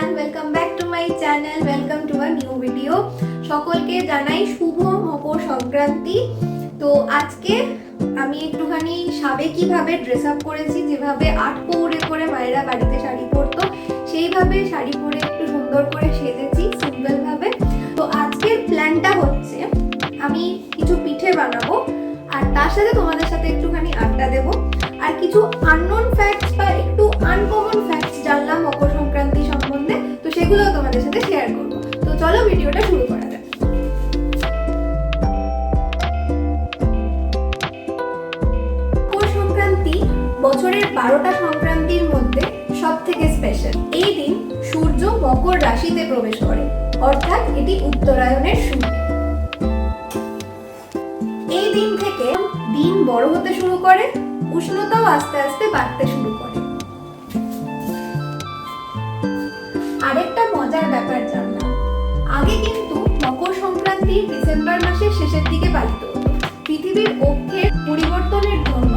Everyone, welcome back to my channel, welcome to a new video. সকলকে জানাই শুভ মকর সংক্রান্তি। তো আজকে আমি একটুখানি সাবেকিভাবে ড্রেস আপ করেছি, যেভাবে আটপৌরে করে মায়েরা বাড়িতে শাড়ি পরতো সেইভাবে শাড়ি পরে একটু সুন্দর করে সেজেছি সিম্পল ভাবে। তো আজকের প্ল্যানটা হচ্ছে আমি কিছু পিঠে বানাবো আর তার সাথে তোমাদের সাথে একটুখানি আড্ডা দেবো আর কিছু আননোন ফ্যাক্টস বা একটু আনকমন ফ্যাক্টস জানলাম মকর সংক্রান্তি সম্বন্ধে, তো সেগুলো তোমাদের সাথে শেয়ার করবো। তো চলো ভিডিওটা শুরু করা যাক। মকর সংক্রান্তি বছরের 12টা সংক্রান্তির মধ্যে সব থেকে স্পেশাল। এই দিন সূর্য মকর রাশিতে প্রবেশ করে, অর্থাৎ এটি উত্তরায়ণের শুরু। এই দিন থেকে দিন বড় হতে শুরু করে, উষ্ণতাও আস্তে আস্তে বাড়তে শুরু করে। আরেকটা মজার ব্যাপার জানলাম, আগে কিন্তু মকর সংক্রান্তি ডিসেম্বর মাসের শেষের দিকে পালিত হতো। পৃথিবীর অক্ষের পরিবর্তনের জন্য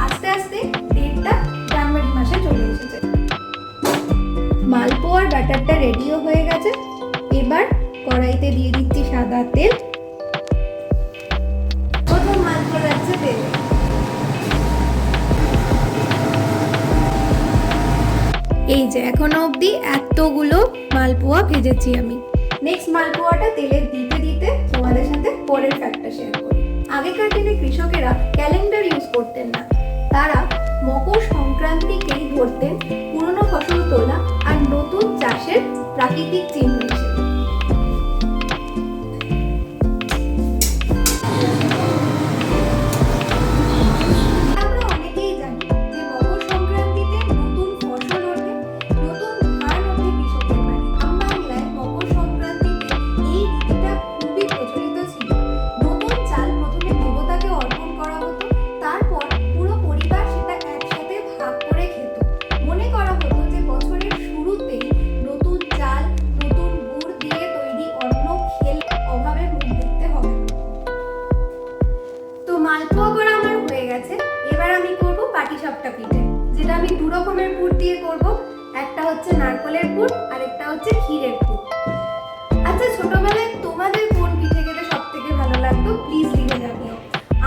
আস্তে আস্তে ডেটটা জানুয়ারি মাসে চলে এসেছে। মালপোয়ার ব্যাটারটা রেডিও হয়ে গেছে, এবার কড়াইতে দিয়ে দিচ্ছি সাদা তেল। প্রথম মালপোয়া যাচ্ছে তেলে। এই যে এখনো অবধি এতগুলো মালপোয়া ভেজেছি আমি। নেক্সট মালপোয়াটা তেলে দিতে দিতে তোমাদের সাথে পরের ফ্যাক্টটা শেয়ার করি। আগেকার দিনে কৃষকেরা ক্যালেন্ডার ইউজ করতেন না, তারা মকর সংক্রান্তিকেই ধরতেন পুরনো ফসল তোলা আর নতুন চাষের প্রাকৃতিক চিহ্ন হিসেবে। মালপোয়া করা আমার হয়ে গেছে, এবার আমি করব পাটিসাপটা পিঠে, যেটা আমি দু রকমের পুর দিয়ে করব। একটা হচ্ছে নারকেলের পুর আর একটা হচ্ছে ক্ষীরের পুর। আচ্ছা, ছোটবেলায় তোমাদের কোন পিঠে খেতে সব থেকে ভালো লাগতো প্লিজ লিখে জানিও।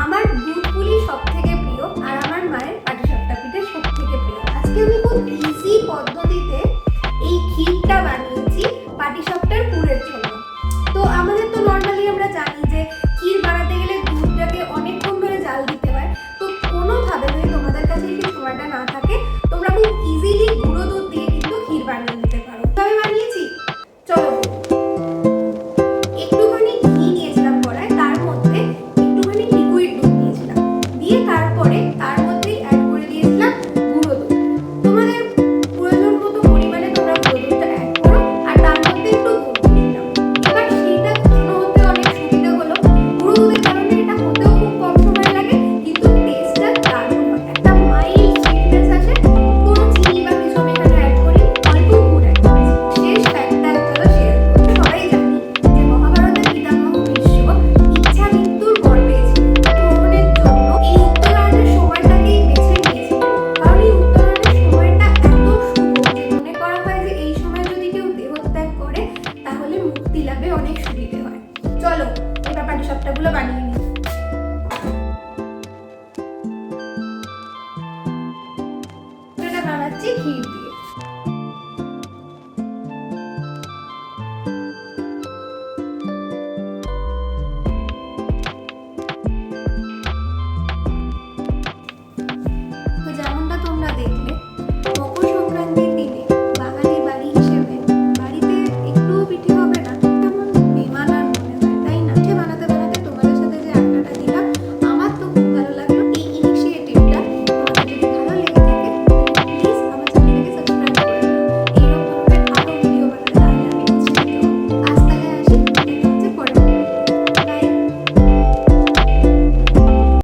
আমার দুধ পুলি সব থেকে প্রিয় আর আমার মায়ের পাটিসাপটা পিঠে সব থেকে প্রিয়। আজকে আমি খুব ইজি পদ্ধতিতে এই ক্ষীরটা বানিয়েছি পাটিসাপটার পুরের জন্য। তো আমাদের তো নর্মালি আমরা জানি যে ক্ষীর বানাতে গেলে দুধটাকে অনেকক্ষণ ধরে জাল দিতে হয়। তো কোনোভাবে যদি তোমাদের কাছে সেই সময়টা না থাকে, তোমরা খুব ইজিলি গুঁড়ো দুধ দিয়ে কিন্তু ক্ষীর বানিয়ে নিতে পারো। তবে বানিয়েছি, চলো। একটুখানি ঘি নিয়েছিলাম কড়ায়, তার মধ্যে একটুখানি লিকুইড দুধ নিয়েছিলাম, দিয়ে তারপরে তার মধ্যেই অ্যাড করে দিয়েছিলাম গুঁড়ো দুধ। তোমাদের প্রয়োজন মতো পরিমাণে তোমরা গুঁড়ো দুধটা অ্যাড করো আর তার মধ্যে একটু দুধ দিয়ে দিলাম। এবার সেইটা ঘন হতে অনেক সুবিধা হলো। গুঁড়ো দুধের কারণে এটা হতেও খুব কম সময় লাগে, কিন্তু টেস্টটা দারুণ হয়। একটা মাইল্ড সুইটনেস আসে। কোনো চিনি বা কিছু আমি এখানে অ্যাড করিনি, অল্প গুড় অ্যাড করেছি। শেষ ফ্যাক্টটা চলো শেয়ার করি। সবাই জানি যে মহাভারতের পিতামহ ভীষ্ম ইচ্ছা মৃত্যুর বর পেয়েছিলেন গ্রহণের জন্য এই উত্তরায়ণের সময়টাকেই বেছে নিয়েছিলেন, কারণ এই উত্তরায়ণের সময়টা এত শুভ যে মনে করা হয় যে এই সময় যদি কেউ দেহত্যাগ করে তাহলে মুক্তি লাভে অনেক সুবিধে হয়। চলো এবার পাটিসাপটাগুলো বানিয়ে নিই। এটা বানাচ্ছি ক্ষীর দিয়ে।